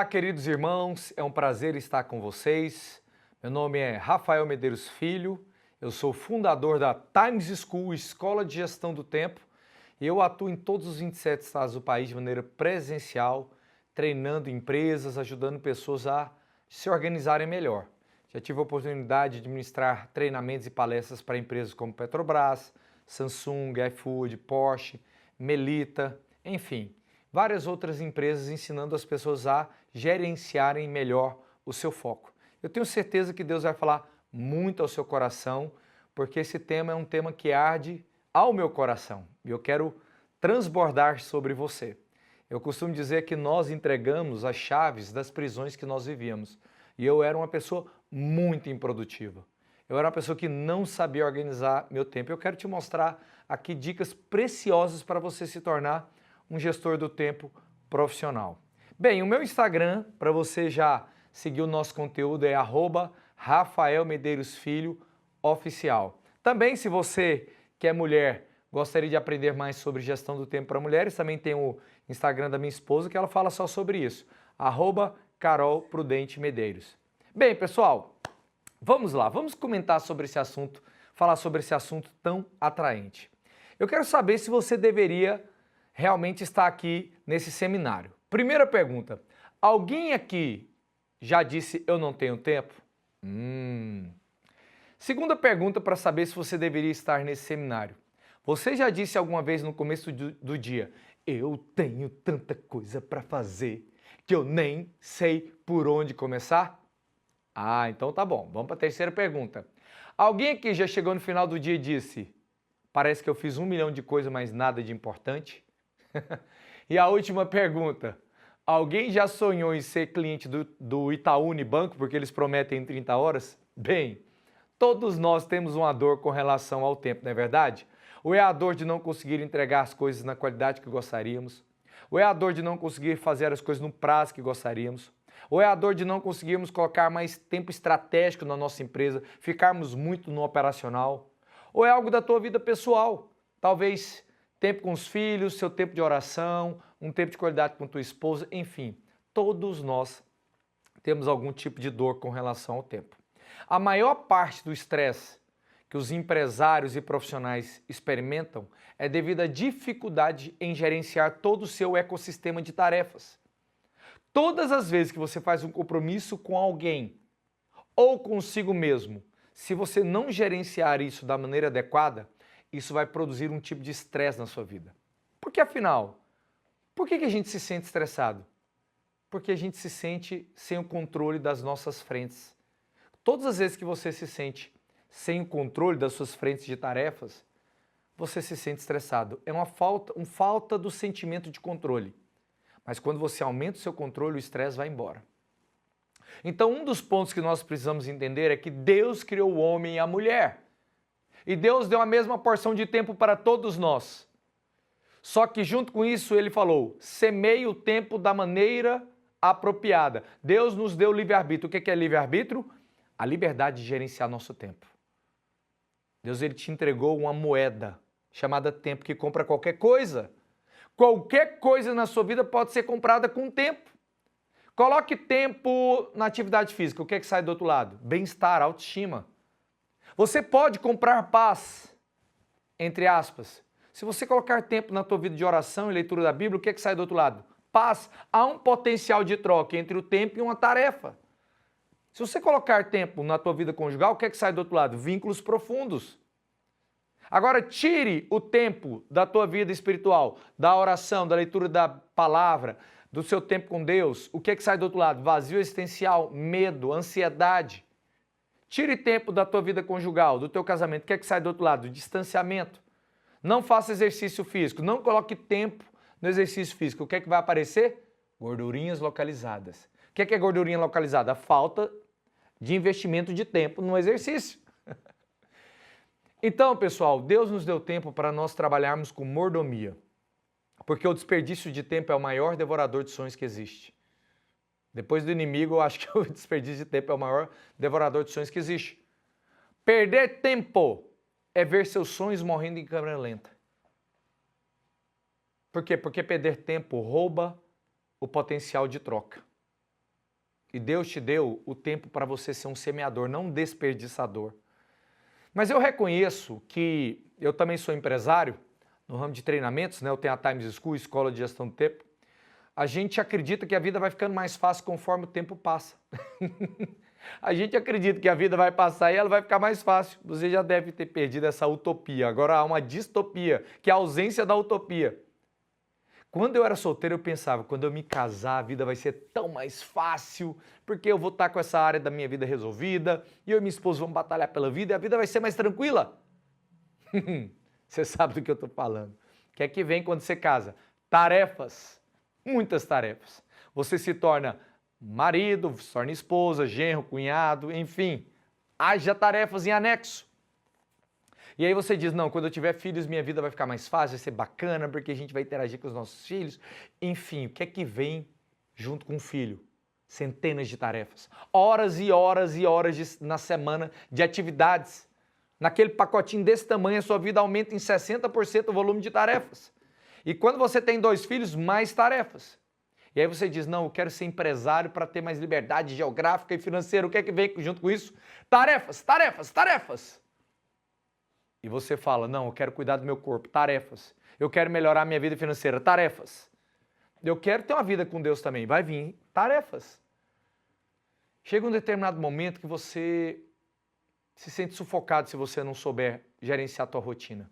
Olá, queridos irmãos, é um prazer estar com vocês. Meu nome é Rafael Medeiros Filho, eu sou fundador da Times School, Escola de Gestão do Tempo, e eu atuo em todos os 27 estados do país de maneira presencial, treinando empresas, ajudando pessoas a se organizarem melhor. Já tive a oportunidade de ministrar treinamentos e palestras para empresas como Petrobras, Samsung, iFood, Porsche, Melita, enfim, várias outras empresas ensinando as pessoas a gerenciarem melhor o seu foco. Eu tenho certeza que Deus vai falar muito ao seu coração, porque esse tema é um tema que arde ao meu coração e eu quero transbordar sobre você. Eu costumo dizer que nós entregamos as chaves das prisões que nós vivíamos e eu era uma pessoa muito improdutiva. Eu era uma pessoa que não sabia organizar meu tempo. Eu quero te mostrar aqui dicas preciosas para você se tornar um gestor do tempo profissional. Bem, o meu Instagram, para você já seguir o nosso conteúdo, é @RafaelMedeirosFilho_oficial. Também, se você que é mulher, gostaria de aprender mais sobre gestão do tempo para mulheres, também tem o Instagram da minha esposa, que ela fala só sobre isso, @CarolPrudenteMedeiros. Bem, pessoal, vamos lá, vamos comentar sobre esse assunto, falar sobre esse assunto tão atraente. Eu quero saber se você deveria realmente estar aqui nesse seminário. Primeira pergunta, alguém aqui já disse eu não tenho tempo? Segunda pergunta para saber se você deveria estar nesse seminário. Você já disse alguma vez no começo do dia, eu tenho tanta coisa para fazer que eu nem sei por onde começar? Ah, então tá bom. Vamos para a terceira pergunta. Alguém aqui já chegou no final do dia e disse, parece que eu fiz 1 milhão de coisas, mas nada de importante? E a última pergunta, alguém já sonhou em ser cliente do Itaú Unibanco porque eles prometem 30 horas? Bem, todos nós temos uma dor com relação ao tempo, não é verdade? Ou é a dor de não conseguir entregar as coisas na qualidade que gostaríamos, ou é a dor de não conseguir fazer as coisas no prazo que gostaríamos, ou é a dor de não conseguirmos colocar mais tempo estratégico na nossa empresa, ficarmos muito no operacional, ou é algo da tua vida pessoal, talvez tempo com os filhos, seu tempo de oração, um tempo de qualidade com tua esposa, enfim, todos nós temos algum tipo de dor com relação ao tempo. A maior parte do estresse que os empresários e profissionais experimentam é devido à dificuldade em gerenciar todo o seu ecossistema de tarefas. Todas as vezes que você faz um compromisso com alguém ou consigo mesmo, se você não gerenciar isso da maneira adequada, isso vai produzir um tipo de estresse na sua vida. Porque afinal, por que a gente se sente estressado? Porque a gente se sente sem o controle das nossas frentes. Todas as vezes que você se sente sem o controle das suas frentes de tarefas, você se sente estressado. É uma falta do sentimento de controle. Mas quando você aumenta o seu controle, o estresse vai embora. Então, um dos pontos que nós precisamos entender é que Deus criou o homem e a mulher. E Deus deu a mesma porção de tempo para todos nós. Só que junto com isso ele falou, semeie o tempo da maneira apropriada. Deus nos deu livre-arbítrio. O que é livre-arbítrio? A liberdade de gerenciar nosso tempo. Deus ele te entregou uma moeda chamada tempo que compra qualquer coisa. Qualquer coisa na sua vida pode ser comprada com tempo. Coloque tempo na atividade física. O que sai do outro lado? Bem-estar, autoestima. Você pode comprar paz, entre aspas. Se você colocar tempo na tua vida de oração e leitura da Bíblia, o que sai do outro lado? Paz. Há um potencial de troca entre o tempo e uma tarefa. Se você colocar tempo na tua vida conjugal, o que sai do outro lado? Vínculos profundos. Agora, tire o tempo da tua vida espiritual, da oração, da leitura da palavra, do seu tempo com Deus. O que sai do outro lado? Vazio existencial, medo, ansiedade. Tire tempo da tua vida conjugal, do teu casamento. O que sai do outro lado? Distanciamento. Não faça exercício físico. Não coloque tempo no exercício físico. O que vai aparecer? Gordurinhas localizadas. O que é gordurinha localizada? A falta de investimento de tempo no exercício. Então, pessoal, Deus nos deu tempo para nós trabalharmos com mordomia. Porque o desperdício de tempo é o maior devorador de sonhos que existe. Depois do inimigo, eu acho que o desperdício de tempo é o maior devorador de sonhos que existe. Perder tempo é ver seus sonhos morrendo em câmera lenta. Por quê? Porque perder tempo rouba o potencial de troca. E Deus te deu o tempo para você ser um semeador, não um desperdiçador. Mas eu reconheço que eu também sou empresário, no ramo de treinamentos, né? Eu tenho a Times School, Escola de Gestão do Tempo. A gente acredita que a vida vai ficando mais fácil conforme o tempo passa. A gente acredita que a vida vai passar e ela vai ficar mais fácil. Você já deve ter perdido essa utopia. Agora há uma distopia, que é a ausência da utopia. Quando eu era solteiro, eu pensava, quando eu me casar, a vida vai ser tão mais fácil, porque eu vou estar com essa área da minha vida resolvida, e eu e minha esposa vamos batalhar pela vida, e a vida vai ser mais tranquila. Você sabe do que eu estou falando. O que é que vem quando você casa? Tarefas, muitas tarefas. Você se torna marido, se torna esposa, genro, cunhado, enfim, haja tarefas em anexo. E aí você diz, não, quando eu tiver filhos, minha vida vai ficar mais fácil, vai ser bacana, porque a gente vai interagir com os nossos filhos. Enfim, o que é que vem junto com o filho? Centenas de tarefas. Horas e horas e horas na semana de atividades. Naquele pacotinho desse tamanho, a sua vida aumenta em 60% o volume de tarefas. E quando você tem 2 filhos, mais tarefas. E aí você diz, não, eu quero ser empresário para ter mais liberdade geográfica e financeira. O que é que vem junto com isso? Tarefas, tarefas, tarefas. E você fala, não, eu quero cuidar do meu corpo, tarefas. Eu quero melhorar minha vida financeira, tarefas. Eu quero ter uma vida com Deus também, vai vir, tarefas. Chega um determinado momento que você se sente sufocado se você não souber gerenciar a tua rotina.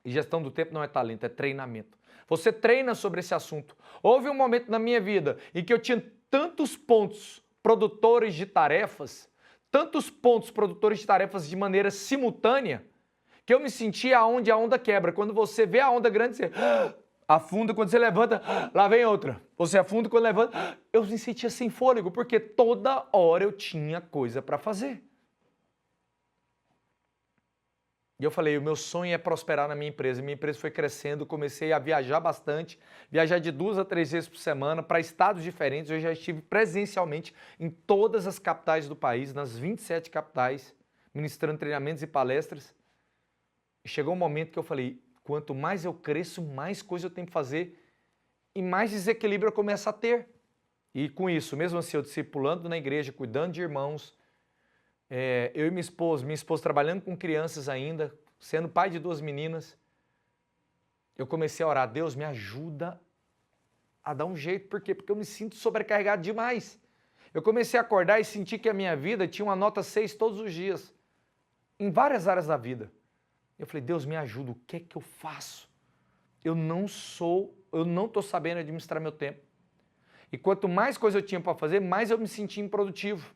E gestão do tempo não é talento, é treinamento. Você treina sobre esse assunto. Houve um momento na minha vida em que eu tinha tantos pontos produtores de tarefas, de maneira simultânea, que eu me sentia aonde a onda quebra. Quando você vê a onda grande, você afunda, quando você levanta, lá vem outra. Você afunda, quando levanta, eu me sentia sem fôlego, porque toda hora eu tinha coisa para fazer. E eu falei, o meu sonho é prosperar na minha empresa. Minha empresa foi crescendo, comecei a viajar bastante, viajar de 2 a 3 vezes por semana para estados diferentes. Eu já estive presencialmente em todas as capitais do país, nas 27 capitais, ministrando treinamentos e palestras. E chegou um momento que eu falei, quanto mais eu cresço, mais coisa eu tenho que fazer e mais desequilíbrio eu começo a ter. E com isso, mesmo assim, eu discipulando na igreja, cuidando de irmãos, eu e minha esposa trabalhando com crianças ainda, sendo pai de 2 meninas, eu comecei a orar, Deus me ajuda a dar um jeito. Por quê? Porque eu me sinto sobrecarregado demais. Eu comecei a acordar e sentir que a minha vida tinha uma nota 6 todos os dias, em várias áreas da vida. Eu falei, Deus me ajuda, o que é que eu faço? Eu não estou sabendo administrar meu tempo. E quanto mais coisa eu tinha para fazer, mais eu me sentia improdutivo.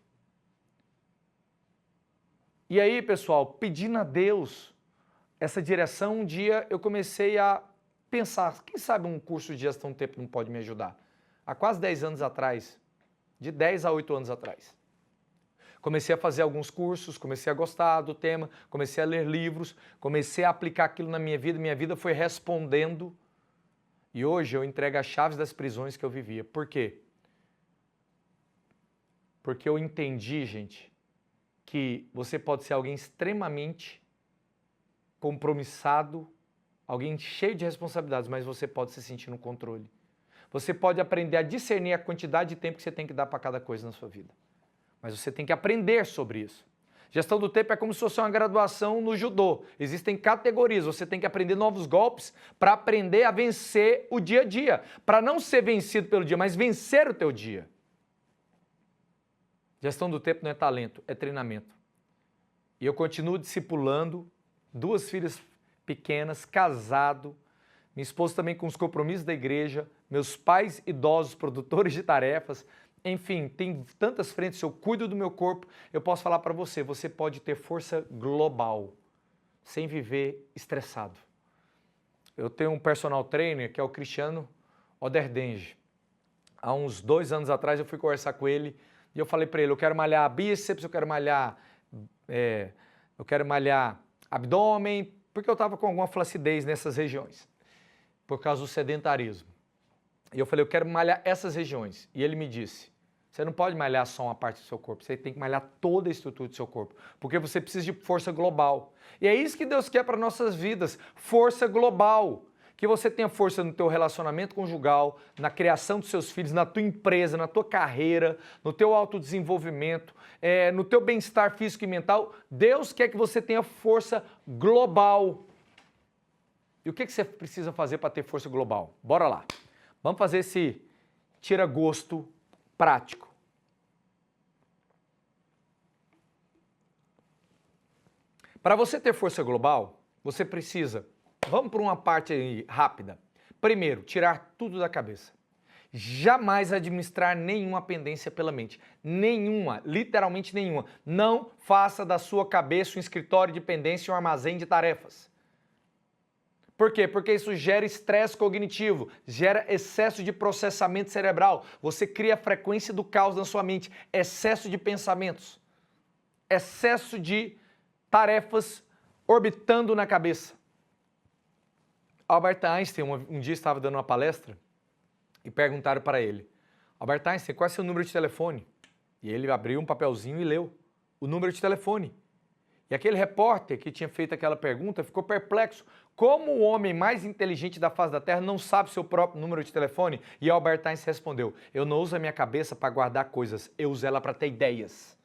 E aí, pessoal, pedindo a Deus essa direção, um dia eu comecei a pensar, quem sabe um curso de gestão do tempo não pode me ajudar? Há quase 10 anos atrás, de 10 a 8 anos atrás. Comecei a fazer alguns cursos, comecei a gostar do tema, comecei a ler livros, comecei a aplicar aquilo na minha vida foi respondendo. E hoje eu entrego as chaves das prisões que eu vivia. Por quê? Porque eu entendi, gente, que você pode ser alguém extremamente compromissado, alguém cheio de responsabilidades, mas você pode se sentir no controle. Você pode aprender a discernir a quantidade de tempo que você tem que dar para cada coisa na sua vida. Mas você tem que aprender sobre isso. Gestão do tempo é como se fosse uma graduação no judô. Existem categorias, você tem que aprender novos golpes para aprender a vencer o dia a dia. Para não ser vencido pelo dia, mas vencer o teu dia. Gestão do tempo não é talento, é treinamento. E eu continuo discipulando, 2 filhas pequenas, casado, minha esposa também com os compromissos da igreja, meus pais idosos, produtores de tarefas. Enfim, tem tantas frentes, se eu cuido do meu corpo, eu posso falar para você, você pode ter força global, sem viver estressado. Eu tenho um personal trainer, que é o Cristiano Oderdenge. Há uns 2 anos atrás eu fui conversar com ele e eu falei para ele, eu quero malhar bíceps, eu quero malhar abdômen, porque eu estava com alguma flacidez nessas regiões, por causa do sedentarismo. E eu falei, eu quero malhar essas regiões. E ele me disse, você não pode malhar só uma parte do seu corpo, você tem que malhar toda a estrutura do seu corpo, porque você precisa de força global. E é isso que Deus quer para nossas vidas, força global. Que você tenha força no teu relacionamento conjugal, na criação dos seus filhos, na tua empresa, na tua carreira, no teu autodesenvolvimento, no teu bem-estar físico e mental. Deus quer que você tenha força global. E o que você precisa fazer para ter força global? Bora lá. Vamos fazer esse tira-gosto prático. Para você ter força global, você precisa, vamos por uma parte aí rápida. Primeiro, tirar tudo da cabeça. Jamais administrar nenhuma pendência pela mente. Nenhuma, literalmente nenhuma. Não faça da sua cabeça um escritório de pendência, um armazém de tarefas. Por quê? Porque isso gera estresse cognitivo, gera excesso de processamento cerebral. Você cria a frequência do caos na sua mente, excesso de pensamentos, excesso de tarefas orbitando na cabeça. Albert Einstein, um dia estava dando uma palestra e perguntaram para ele: Albert Einstein, qual é o seu número de telefone? E ele abriu um papelzinho e leu o número de telefone. E aquele repórter que tinha feito aquela pergunta ficou perplexo. Como o homem mais inteligente da face da Terra não sabe seu próprio número de telefone? E Albert Einstein respondeu: eu não uso a minha cabeça para guardar coisas, eu uso ela para ter ideias.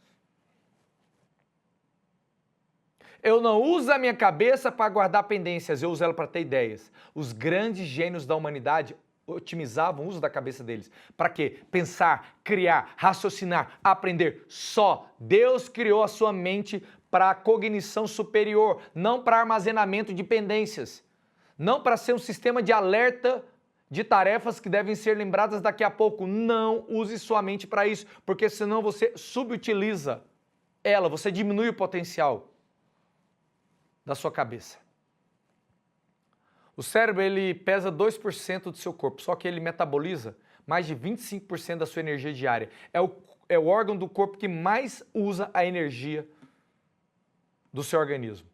Eu não uso a minha cabeça para guardar pendências, eu uso ela para ter ideias. Os grandes gênios da humanidade otimizavam o uso da cabeça deles. Para quê? Pensar, criar, raciocinar, aprender. Só Deus criou a sua mente para a cognição superior, não para armazenamento de pendências. Não para ser um sistema de alerta de tarefas que devem ser lembradas daqui a pouco. Não use sua mente para isso, porque senão você subutiliza ela, você diminui o potencial da sua cabeça. O cérebro, ele pesa 2% do seu corpo, só que ele metaboliza mais de 25% da sua energia diária. É o órgão do corpo que mais usa a energia do seu organismo.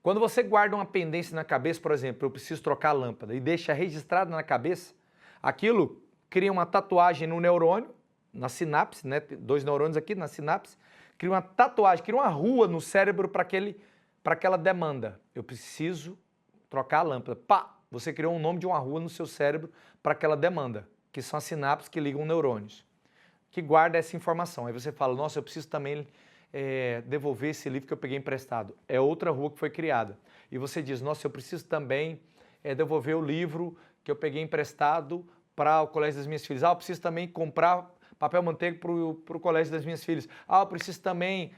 Quando você guarda uma pendência na cabeça, por exemplo, eu preciso trocar a lâmpada, e deixa registrado na cabeça, aquilo cria uma tatuagem no neurônio, na sinapse, né? 2 neurônios aqui na sinapse, cria uma tatuagem, cria uma rua no cérebro para aquela demanda. Eu preciso trocar a lâmpada. Pá! Você criou um nome de uma rua no seu cérebro para aquela demanda, que são as sinapses que ligam neurônios, que guarda essa informação. Aí você fala: nossa, eu preciso também devolver esse livro que eu peguei emprestado. É outra rua que foi criada. E você diz: nossa, eu preciso também devolver o livro que eu peguei emprestado para o colégio das minhas filhas. Eu preciso também comprar papel manteiga para o colégio das minhas filhas. Eu preciso também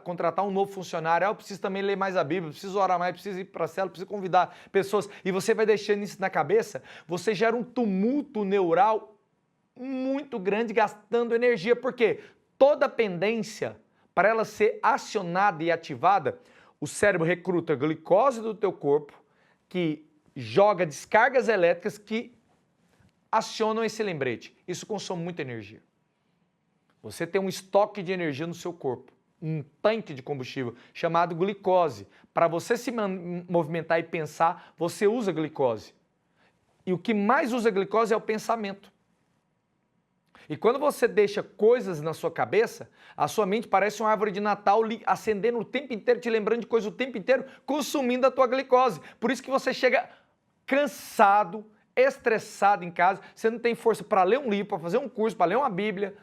contratar um novo funcionário. Eu preciso também ler mais a Bíblia, preciso orar mais, preciso ir para a célula, preciso convidar pessoas. E você vai deixando isso na cabeça, você gera um tumulto neural muito grande, gastando energia. Por quê? Toda pendência, para ela ser acionada e ativada, o cérebro recruta a glicose do teu corpo, que joga descargas elétricas que acionam esse lembrete. Isso consome muita energia. Você tem um estoque de energia no seu corpo, um tanque de combustível chamado glicose. Para você se movimentar e pensar, você usa glicose. E o que mais usa glicose é o pensamento. E quando você deixa coisas na sua cabeça, a sua mente parece uma árvore de Natal acendendo o tempo inteiro, te lembrando de coisas o tempo inteiro, consumindo a tua glicose. Por isso que você chega cansado, estressado em casa, você não tem força para ler um livro, para fazer um curso, para ler uma Bíblia,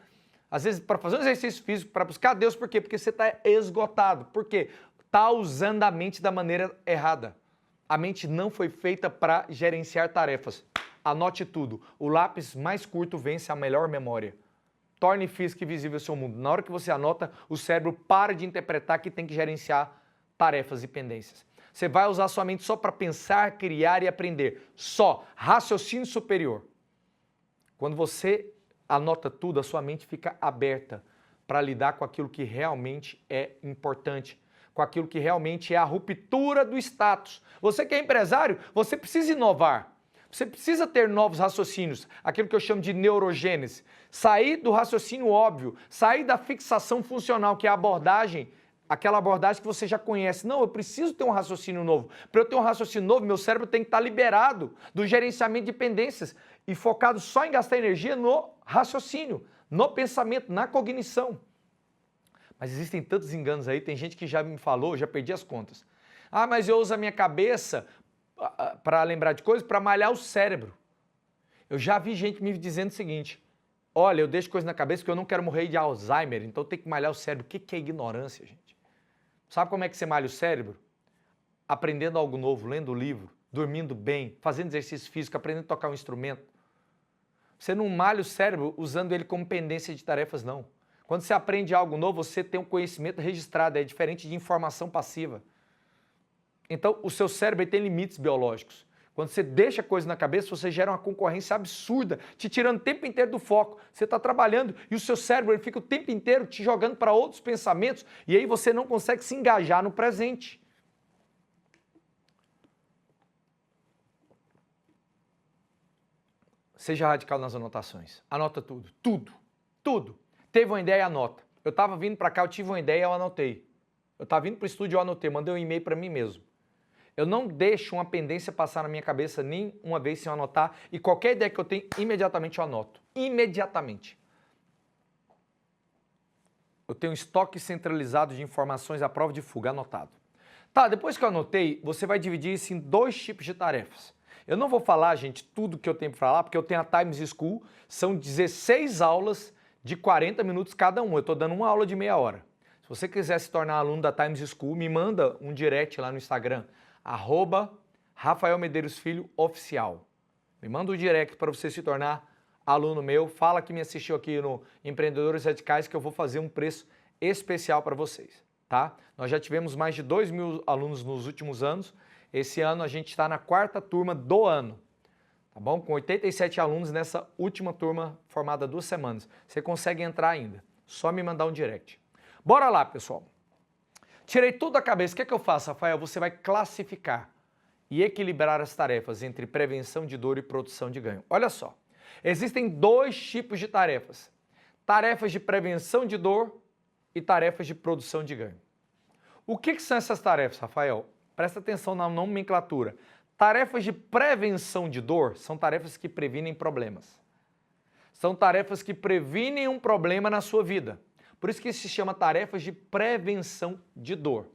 às vezes para fazer um exercício físico, para buscar Deus. Por quê? Porque você está esgotado. Por quê? Está usando a mente da maneira errada. A mente não foi feita para gerenciar tarefas. Anote tudo. O lápis mais curto vence a melhor memória. Torne físico e visível o seu mundo. Na hora que você anota, o cérebro para de interpretar que tem que gerenciar tarefas e pendências. Você vai usar sua mente só para pensar, criar e aprender. Só. Raciocínio superior. Quando você anota tudo, a sua mente fica aberta para lidar com aquilo que realmente é importante, com aquilo que realmente é a ruptura do status. Você que é empresário, você precisa inovar. Você precisa ter novos raciocínios, aquilo que eu chamo de neurogênese. Sair do raciocínio óbvio, sair da fixação funcional, que é a abordagem, aquela abordagem que você já conhece. Não, eu preciso ter um raciocínio novo. Para eu ter um raciocínio novo, meu cérebro tem que estar liberado do gerenciamento de pendências e focado só em gastar energia no raciocínio, no pensamento, na cognição. Mas existem tantos enganos aí, tem gente que já me falou, já perdi as contas. Mas eu uso a minha cabeça para lembrar de coisas, para malhar o cérebro. Eu já vi gente me dizendo o seguinte: olha, eu deixo coisa na cabeça porque eu não quero morrer de Alzheimer, então tem que malhar o cérebro. O que é ignorância, gente? Sabe como é que você malha o cérebro? Aprendendo algo novo, lendo o livro, dormindo bem, fazendo exercício físico, aprendendo a tocar um instrumento. Você não malha o cérebro usando ele como pendência de tarefas, não. Quando você aprende algo novo, você tem um conhecimento registrado, é diferente de informação passiva. Então, o seu cérebro tem limites biológicos. Quando você deixa coisa na cabeça, você gera uma concorrência absurda, te tirando o tempo inteiro do foco. Você está trabalhando e o seu cérebro ele fica o tempo inteiro te jogando para outros pensamentos e aí você não consegue se engajar no presente. Seja radical nas anotações. Anota tudo, tudo. Teve uma ideia, anota. Eu estava vindo para cá, eu tive uma ideia, eu anotei. Eu estava vindo para o estúdio, eu anotei, mandei um e-mail para mim mesmo. Eu não deixo uma pendência passar na minha cabeça nem uma vez sem eu anotar e qualquer ideia que eu tenho, imediatamente eu anoto. Imediatamente. Eu tenho um estoque centralizado de informações à prova de fuga, anotado. Tá, depois que eu anotei, você vai dividir isso em 2 tipos de tarefas. Eu não vou falar, gente, tudo que eu tenho para falar, porque eu tenho a Times School, são 16 aulas de 40 minutos cada um. Eu estou dando uma aula de meia hora. Se você quiser se tornar aluno da Times School, me manda um direct lá no Instagram, @RafaelMedeiros Filho Oficial. Me manda um direct para você se tornar aluno meu. Fala que me assistiu aqui no Empreendedores Radicais que eu vou fazer um preço especial para vocês, tá? Nós já tivemos mais de 2.000 alunos nos últimos anos. Esse ano a gente está na 4ª turma do ano, tá bom? Com 87 alunos nessa última turma formada 2 semanas. Você consegue entrar ainda, só me mandar um direct. Bora lá, pessoal. Tirei tudo da cabeça. O que é que eu faço, Rafael? Você vai classificar e equilibrar as tarefas entre prevenção de dor e produção de ganho. Olha só, existem 2 tipos de tarefas. Tarefas de prevenção de dor e tarefas de produção de ganho. O que são essas tarefas, Rafael? Presta atenção na nomenclatura. Tarefas de prevenção de dor são tarefas que previnem problemas. São tarefas que previnem um problema na sua vida. Por isso que se chama tarefas de prevenção de dor.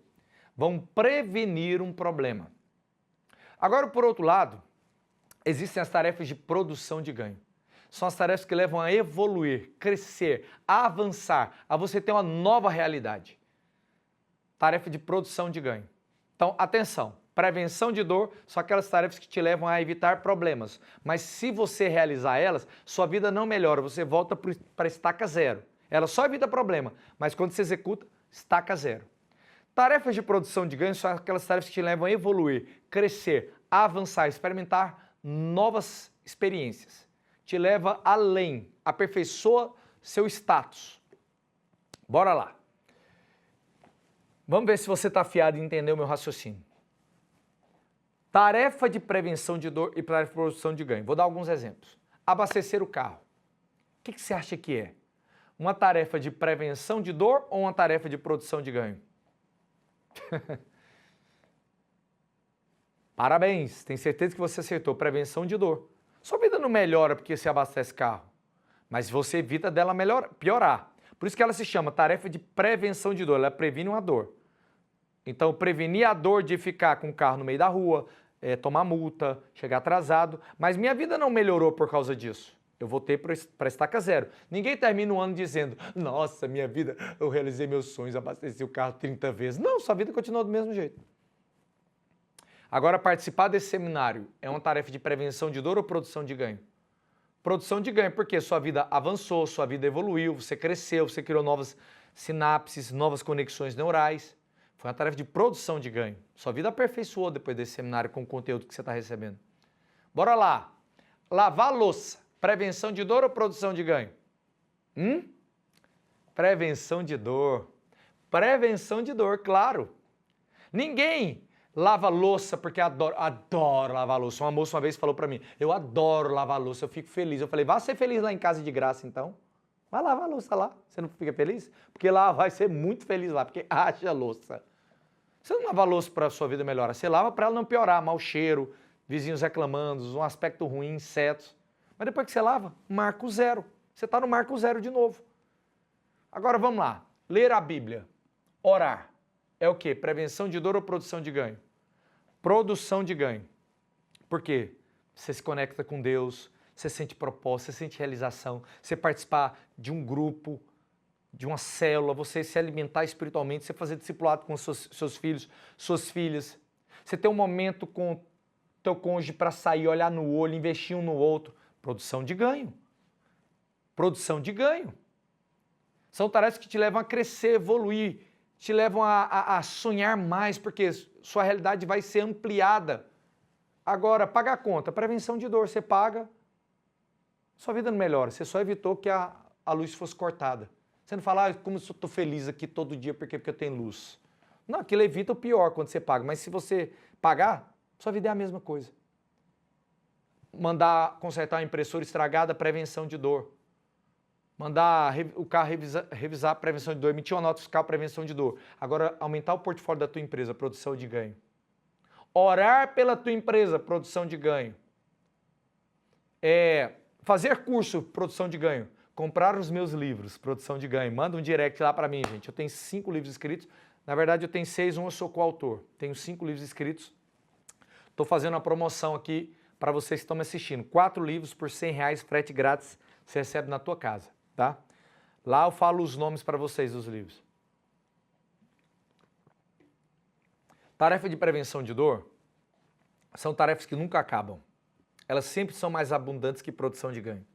Vão prevenir um problema. Agora, por outro lado, existem as tarefas de produção de ganho. São as tarefas que levam a evoluir, crescer, a avançar, a você ter uma nova realidade. Tarefa de produção de ganho. Então, atenção, prevenção de dor são aquelas tarefas que te levam a evitar problemas. Mas se você realizar elas, sua vida não melhora, você volta para estaca zero. Ela só evita problema, mas quando você executa, estaca zero. Tarefas de produção de ganho são aquelas tarefas que te levam a evoluir, crescer, avançar, experimentar novas experiências. Te leva além, aperfeiçoa seu status. Bora lá. Vamos ver se você está afiado em entender o meu raciocínio. Tarefa de prevenção de dor e tarefa de produção de ganho. Vou dar alguns exemplos. Abastecer o carro. O que você acha que é? Uma tarefa de prevenção de dor ou uma tarefa de produção de ganho? Parabéns, tenho certeza que você acertou. Prevenção de dor. Sua vida não melhora porque você abastece carro, mas você evita dela piorar. Por isso que ela se chama tarefa de prevenção de dor. Ela previne uma dor. Então, prevenir a dor de ficar com o carro no meio da rua, tomar multa, chegar atrasado. Mas minha vida não melhorou por causa disso. Eu voltei para estaca zero. Ninguém termina o ano dizendo, nossa, minha vida, eu realizei meus sonhos, abasteci o carro 30 vezes. Não, sua vida continua do mesmo jeito. Agora, participar desse seminário é uma tarefa de prevenção de dor ou produção de ganho? Produção de ganho, porque sua vida avançou, sua vida evoluiu, você cresceu, você criou novas sinapses, novas conexões neurais. Foi uma tarefa de produção de ganho. Sua vida aperfeiçoou depois desse seminário com o conteúdo que você está recebendo. Bora lá. Lavar louça. Prevenção de dor ou produção de ganho? Prevenção de dor. Prevenção de dor, claro. Ninguém lava louça porque adoro lavar louça. Uma moça uma vez falou para mim, eu adoro lavar louça, eu fico feliz. Eu falei, vá ser feliz lá em casa de graça então. Vai lavar a louça lá, você não fica feliz? Porque lá vai ser muito feliz lá, porque haja louça. Você não lava a louça para a sua vida melhorar, você lava para ela não piorar, mau cheiro, vizinhos reclamando, um aspecto ruim, insetos. Mas depois que você lava, marco zero. Você está no marco zero de novo. Agora vamos lá, ler a Bíblia, orar. É o quê? Prevenção de dor ou produção de ganho? Produção de ganho. Por quê? Você se conecta com Deus, você sente propósito, você sente realização, você participar de um grupo, de uma célula, você se alimentar espiritualmente, você fazer discipulado com seus filhos, suas filhas, você ter um momento com teu cônjuge para sair, olhar no olho, investir um no outro. Produção de ganho. Produção de ganho. São tarefas que te levam a crescer, evoluir, te levam a sonhar mais, porque sua realidade vai ser ampliada. Agora, pagar a conta, prevenção de dor, você paga, sua vida não melhora, você só evitou que a luz fosse cortada. Você não fala, como eu estou feliz aqui todo dia porque eu tenho luz. Não, aquilo evita o pior quando você paga, mas se você pagar, sua vida é a mesma coisa. Mandar consertar uma impressora estragada, prevenção de dor. Mandar o carro revisar prevenção de dor, emitir uma nota fiscal, prevenção de dor. Agora, aumentar o portfólio da tua empresa, produção de ganho. Orar pela tua empresa, produção de ganho. Fazer curso, produção de ganho. Comprar os meus livros, produção de ganho. Manda um direct lá para mim, gente. Eu tenho 5 livros escritos. Na verdade, eu tenho 6, um eu sou coautor. Tenho 5 livros escritos. Estou fazendo uma promoção aqui para vocês que estão me assistindo. 4 livros por R$100, frete grátis, você recebe na tua casa, tá? Lá eu falo os nomes para vocês dos livros. Tarefa de prevenção de dor são tarefas que nunca acabam. Elas sempre são mais abundantes que produção de ganho.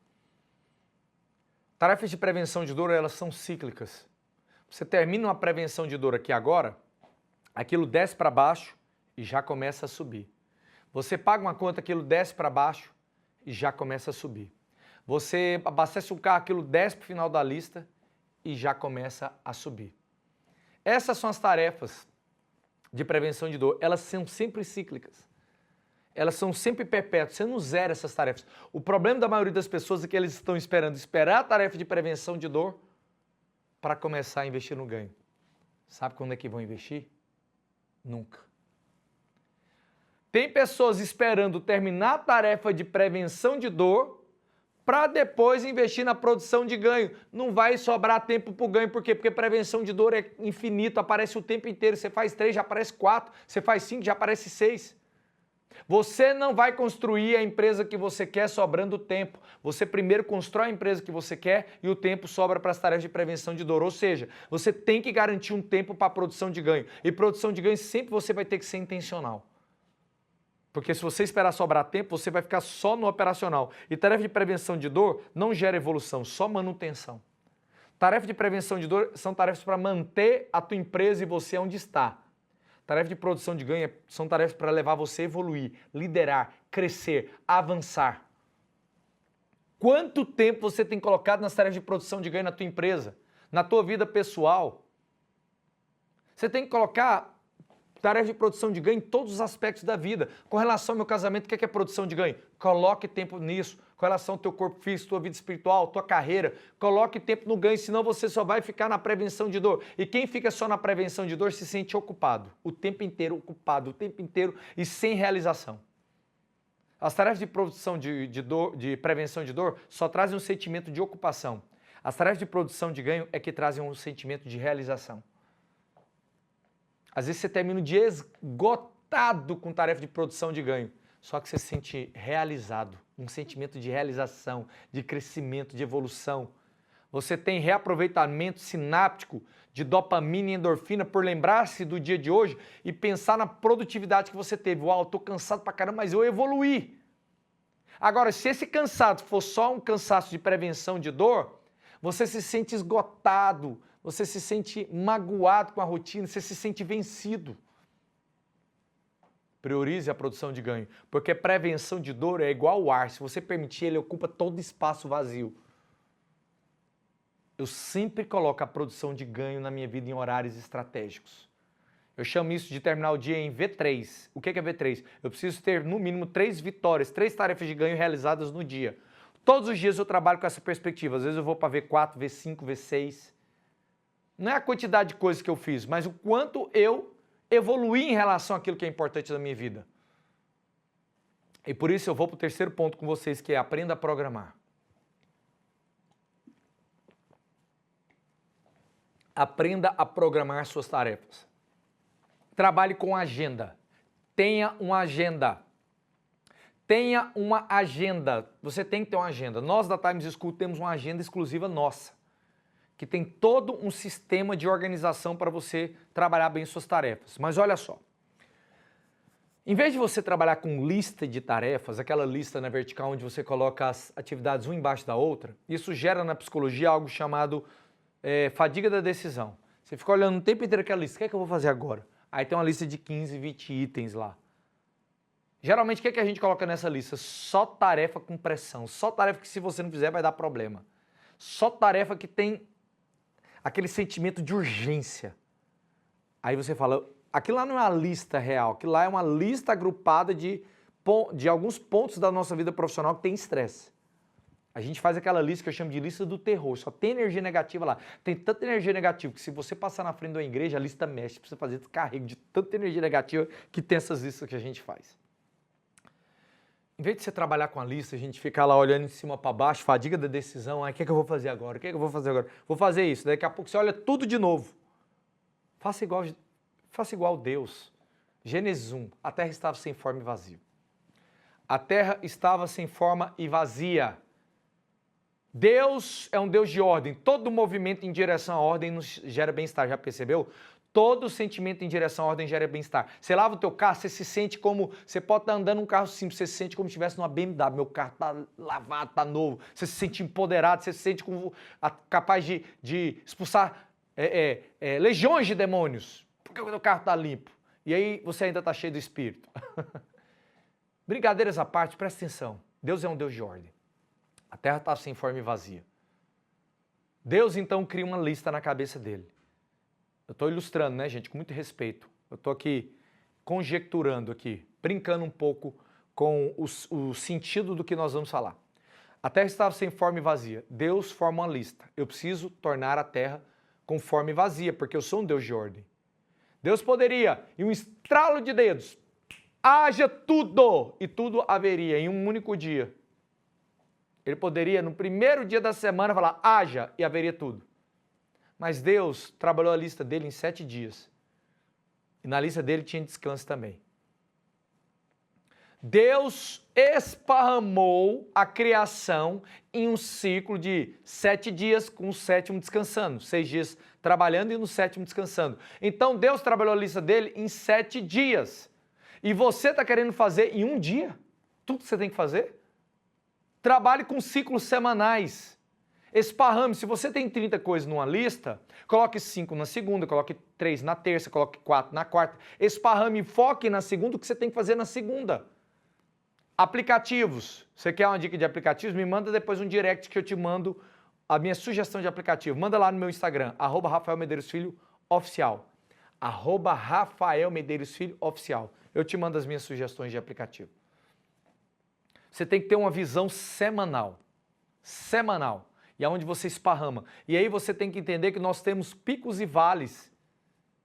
Tarefas de prevenção de dor, elas são cíclicas. Você termina uma prevenção de dor aqui agora, aquilo desce para baixo e já começa a subir. Você paga uma conta, aquilo desce para baixo e já começa a subir. Você abastece um carro, aquilo desce para o final da lista e já começa a subir. Essas são as tarefas de prevenção de dor. Elas são sempre cíclicas. Elas são sempre perpétuas. Você não zera essas tarefas. O problema da maioria das pessoas é que eles estão esperar a tarefa de prevenção de dor para começar a investir no ganho. Sabe quando é que vão investir? Nunca. Tem pessoas esperando terminar a tarefa de prevenção de dor para depois investir na produção de ganho. Não vai sobrar tempo para o ganho. Por quê? Porque prevenção de dor é infinito, aparece o tempo inteiro. Você faz 3, já aparece 4. Você faz 5, já aparece 6. Você não vai construir a empresa que você quer sobrando tempo. Você primeiro constrói a empresa que você quer e o tempo sobra para as tarefas de prevenção de dor. Ou seja, você tem que garantir um tempo para a produção de ganho. E produção de ganho sempre você vai ter que ser intencional. Porque se você esperar sobrar tempo, você vai ficar só no operacional. E tarefa de prevenção de dor não gera evolução, só manutenção. Tarefa de prevenção de dor são tarefas para manter a tua empresa e você onde está. Tarefa de produção de ganho são tarefas para levar você a evoluir, liderar, crescer, avançar. Quanto tempo você tem colocado nas tarefas de produção de ganho na tua empresa, na tua vida pessoal? Você tem que colocar tarefa de produção de ganho em todos os aspectos da vida. Com relação ao meu casamento, o que é produção de ganho? Coloque tempo nisso. Com relação ao teu corpo físico, tua vida espiritual, tua carreira, coloque tempo no ganho, senão você só vai ficar na prevenção de dor. E quem fica só na prevenção de dor se sente ocupado, o tempo inteiro ocupado, o tempo inteiro e sem realização. As tarefas de produção de prevenção de dor só trazem um sentimento de ocupação. As tarefas de produção de ganho é que trazem um sentimento de realização. Às vezes você termina o dia esgotado com tarefa de produção de ganho, só que você se sente realizado, um sentimento de realização, de crescimento, de evolução. Você tem reaproveitamento sináptico de dopamina e endorfina por lembrar-se do dia de hoje e pensar na produtividade que você teve. Uau, eu estou cansado pra caramba, mas eu evoluí. Agora, se esse cansaço for só um cansaço de prevenção de dor, você se sente esgotado, você se sente magoado com a rotina, você se sente vencido. Priorize a produção de ganho, porque prevenção de dor é igual ao ar. Se você permitir, ele ocupa todo espaço vazio. Eu sempre coloco a produção de ganho na minha vida em horários estratégicos. Eu chamo isso de terminar o dia em V3. O que é V3? Eu preciso ter, no mínimo, 3 vitórias, 3 tarefas de ganho realizadas no dia. Todos os dias eu trabalho com essa perspectiva. Às vezes eu vou para V4, V5, V6. Não é a quantidade de coisas que eu fiz, mas o quanto eu evoluí em relação àquilo que é importante na minha vida. E por isso eu vou para o terceiro ponto com vocês, que é aprenda a programar. Aprenda a programar suas tarefas. Trabalhe com agenda. Tenha uma agenda. Tenha uma agenda. Você tem que ter uma agenda. Nós da Times School temos uma agenda exclusiva nossa, que tem todo um sistema de organização para você trabalhar bem suas tarefas. Mas olha só, em vez de você trabalhar com lista de tarefas, aquela lista na vertical onde você coloca as atividades uma embaixo da outra, isso gera na psicologia algo chamado fadiga da decisão. Você fica olhando o tempo inteiro aquela lista, o que é que eu vou fazer agora? Aí tem uma lista de 15, 20 itens lá. Geralmente, o que é que a gente coloca nessa lista? Só tarefa com pressão, só tarefa que se você não fizer vai dar problema. Só tarefa que tem aquele sentimento de urgência. Aí você fala, aquilo lá não é uma lista real, aquilo lá é uma lista agrupada de alguns pontos da nossa vida profissional que tem estresse. A gente faz aquela lista que eu chamo de lista do terror, só tem energia negativa lá. Tem tanta energia negativa que se você passar na frente de uma igreja, a lista mexe para você fazer descarrego de tanta energia negativa que tem essas listas que a gente faz. Em vez de você trabalhar com a lista, a gente ficar lá olhando de cima para baixo, fadiga da decisão, o que é que eu vou fazer agora? O que é que eu vou fazer agora? Vou fazer isso, daqui a pouco você olha tudo de novo. Faça igual Deus. Gênesis 1, a terra estava sem forma e vazia. A terra estava sem forma e vazia. Deus é um Deus de ordem. Todo movimento em direção à ordem nos gera bem-estar, já percebeu? Todo sentimento em direção à ordem gera bem-estar. Você lava o teu carro, você se sente como... Você pode estar andando num carro simples, você se sente como se estivesse numa BMW. Meu carro está lavado, está novo. Você se sente empoderado, você se sente capaz de expulsar legiões de demônios. Porque o teu carro está limpo. E aí você ainda está cheio do Espírito. Brincadeiras à parte, presta atenção. Deus é um Deus de ordem. A terra está sem forma e vazia. Deus então cria uma lista na cabeça dele. Eu estou ilustrando, né, gente, com muito respeito. Eu estou aqui conjecturando aqui, brincando um pouco com o sentido do que nós vamos falar. A terra estava sem forma e vazia. Deus forma uma lista. Eu preciso tornar a terra com forma e vazia, porque eu sou um Deus de ordem. Deus poderia, em um estralo de dedos, haja tudo, e tudo haveria em um único dia. Ele poderia, no primeiro dia da semana, falar, haja, e haveria tudo. Mas Deus trabalhou a lista dele em 7 dias. E na lista dele tinha descanso também. Deus esparramou a criação em um ciclo de 7 dias, com o 7º descansando. 6 dias trabalhando e no 7º descansando. Então Deus trabalhou a lista dele em 7 dias. E você está querendo fazer em um dia? Tudo que você tem que fazer? Trabalhe com ciclos semanais. Esparrame. Se você tem 30 coisas numa lista, coloque 5 na segunda, coloque 3 na terça, coloque 4 na quarta. Esparrame e foque na segunda o que você tem que fazer na segunda. Aplicativos. Você quer uma dica de aplicativos? Me manda depois um direct que eu te mando a minha sugestão de aplicativo. Manda lá no meu Instagram, @RafaelMedeiros_Filho_Oficial. @RafaelMedeiros_Filho_Oficial. Eu te mando as minhas sugestões de aplicativo. Você tem que ter uma visão semanal. Semanal. E aonde você esparrama. E aí você tem que entender que nós temos picos e vales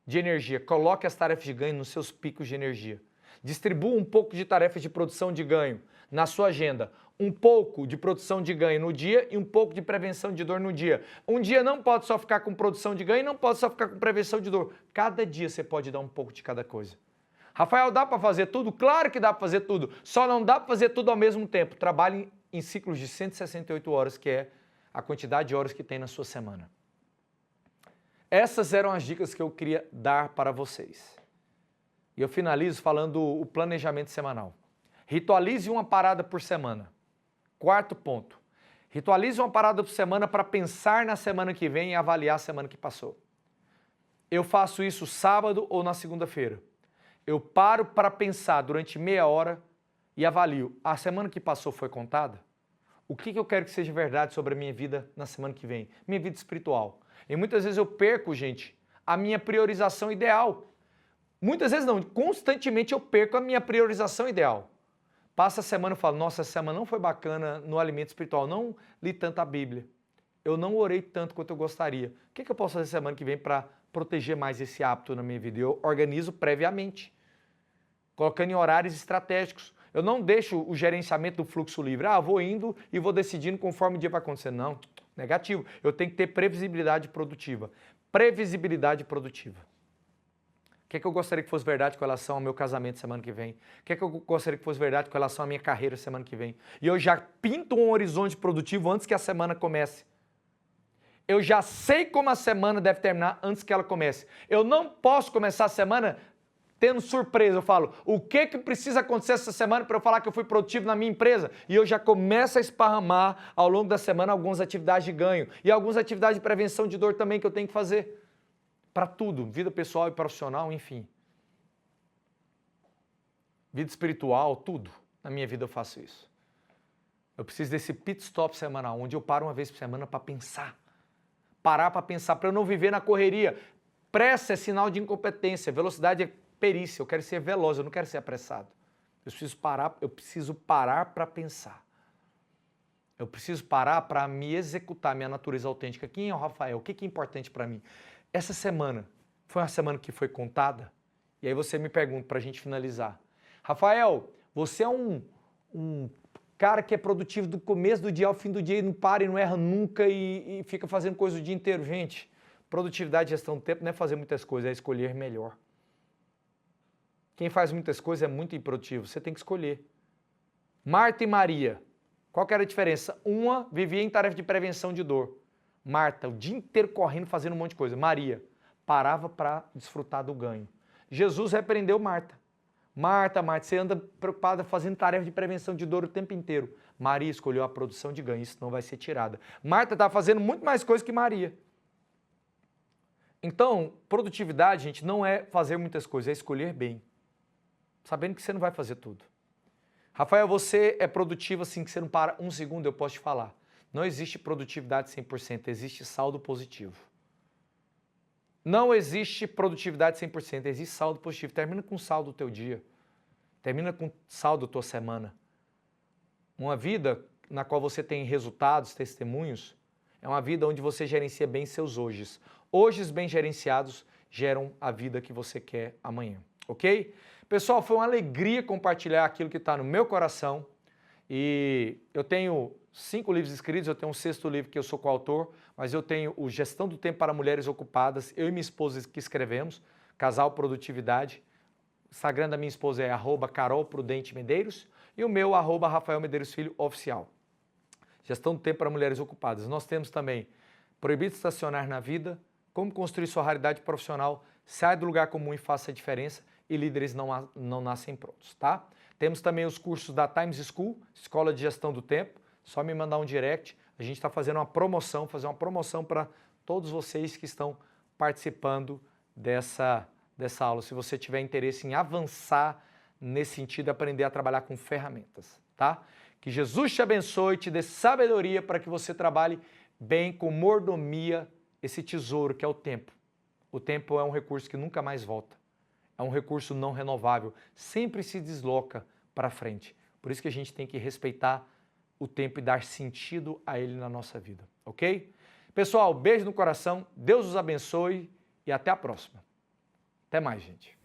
de energia. Coloque as tarefas de ganho nos seus picos de energia. Distribua um pouco de tarefas de produção de ganho na sua agenda. Um pouco de produção de ganho no dia e um pouco de prevenção de dor no dia. Um dia não pode só ficar com produção de ganho e não pode só ficar com prevenção de dor. Cada dia você pode dar um pouco de cada coisa. Rafael, dá para fazer tudo? Claro que dá para fazer tudo. Só não dá para fazer tudo ao mesmo tempo. Trabalhe em ciclos de 168 horas, que é a quantidade de horas que tem na sua semana. Essas eram as dicas que eu queria dar para vocês. E eu finalizo falando o planejamento semanal. Ritualize uma parada por semana. 4º ponto. Ritualize uma parada por semana para pensar na semana que vem e avaliar a semana que passou. Eu faço isso sábado ou na segunda-feira. Eu paro para pensar durante meia hora e avalio. A semana que passou foi contada? O que eu quero que seja verdade sobre a minha vida na semana que vem? Minha vida espiritual. E muitas vezes eu perco, gente, a minha priorização ideal. Muitas vezes não, constantemente eu perco a minha priorização ideal. Passa a semana e falo, nossa, essa semana não foi bacana no alimento espiritual, não li tanto a Bíblia. Eu não orei tanto quanto eu gostaria. O que eu posso fazer semana que vem para proteger mais esse hábito na minha vida? Eu organizo previamente, colocando em horários estratégicos. Eu não deixo o gerenciamento do fluxo livre. Vou indo e vou decidindo conforme o dia vai acontecendo. Não, negativo. Eu tenho que ter previsibilidade produtiva. Previsibilidade produtiva. O que é que eu gostaria que fosse verdade com relação ao meu casamento semana que vem? O que é que eu gostaria que fosse verdade com relação à minha carreira semana que vem? E eu já pinto um horizonte produtivo antes que a semana comece. Eu já sei como a semana deve terminar antes que ela comece. Eu não posso começar a semana tendo surpresa. Eu falo, o que precisa acontecer essa semana para eu falar que eu fui produtivo na minha empresa? E eu já começo a esparramar ao longo da semana algumas atividades de ganho e algumas atividades de prevenção de dor também que eu tenho que fazer. Para tudo, vida pessoal e profissional, enfim. Vida espiritual, tudo. Na minha vida eu faço isso. Eu preciso desse pit stop semanal, onde eu paro uma vez por semana para pensar. Parar para pensar, para eu não viver na correria. Pressa é sinal de incompetência, velocidade é perícia. Eu quero ser veloz, eu não quero ser apressado. Eu preciso parar para pensar. Eu preciso parar para me executar minha natureza autêntica. Quem é o Rafael? O que é importante para mim? Essa semana foi uma semana que foi contada? E aí você me pergunta para a gente finalizar. Rafael, você é um cara que é produtivo do começo do dia ao fim do dia e não para e não erra nunca e fica fazendo coisa o dia inteiro. Gente, produtividade e gestão do tempo não é fazer muitas coisas, é escolher melhor. Quem faz muitas coisas é muito improdutivo, você tem que escolher. Marta e Maria, qual que era a diferença? Uma vivia em tarefa de prevenção de dor. Marta, o dia inteiro correndo, fazendo um monte de coisa. Maria, parava para desfrutar do ganho. Jesus repreendeu Marta. Marta, você anda preocupada fazendo tarefa de prevenção de dor o tempo inteiro. Maria escolheu a produção de ganho, isso não vai ser tirada. Marta estava fazendo muito mais coisa que Maria. Então, produtividade, gente, não é fazer muitas coisas, é escolher bem. Sabendo que você não vai fazer tudo. Rafael, você é produtivo assim que você não para um segundo, eu posso te falar. Não existe produtividade 100%, existe saldo positivo. Não existe produtividade 100%, existe saldo positivo. Termina com saldo do teu dia. Termina com saldo da tua semana. Uma vida na qual você tem resultados, testemunhos, é uma vida onde você gerencia bem seus hojes. Hojes bem gerenciados geram a vida que você quer amanhã, ok? Pessoal, foi uma alegria compartilhar aquilo que está no meu coração. E eu tenho 5 livros escritos, eu tenho um 6º livro que eu sou coautor, mas eu tenho o Gestão do Tempo para Mulheres Ocupadas, eu e minha esposa que escrevemos, Casal Produtividade. O Instagram da minha esposa é @carolprudentemedeiros e o meu @Rafael Medeiros Filho Oficial. Gestão do Tempo para Mulheres Ocupadas. Nós temos também Proibido Estacionar na Vida, Como Construir Sua Raridade Profissional, Sai do Lugar Comum e Faça a Diferença e Líderes não Nascem Prontos, tá? Temos também os cursos da Times School, Escola de Gestão do Tempo, só me mandar um direct, a gente está fazendo uma promoção, para todos vocês que estão participando dessa aula, se você tiver interesse em avançar nesse sentido, aprender a trabalhar com ferramentas, tá? Que Jesus te abençoe, te dê sabedoria para que você trabalhe bem com mordomia esse tesouro que é o tempo. O tempo é um recurso que nunca mais volta. É um recurso não renovável, sempre se desloca para frente. Por isso que a gente tem que respeitar o tempo e dar sentido a ele na nossa vida, ok? Pessoal, beijo no coração, Deus os abençoe e até a próxima. Até mais, gente.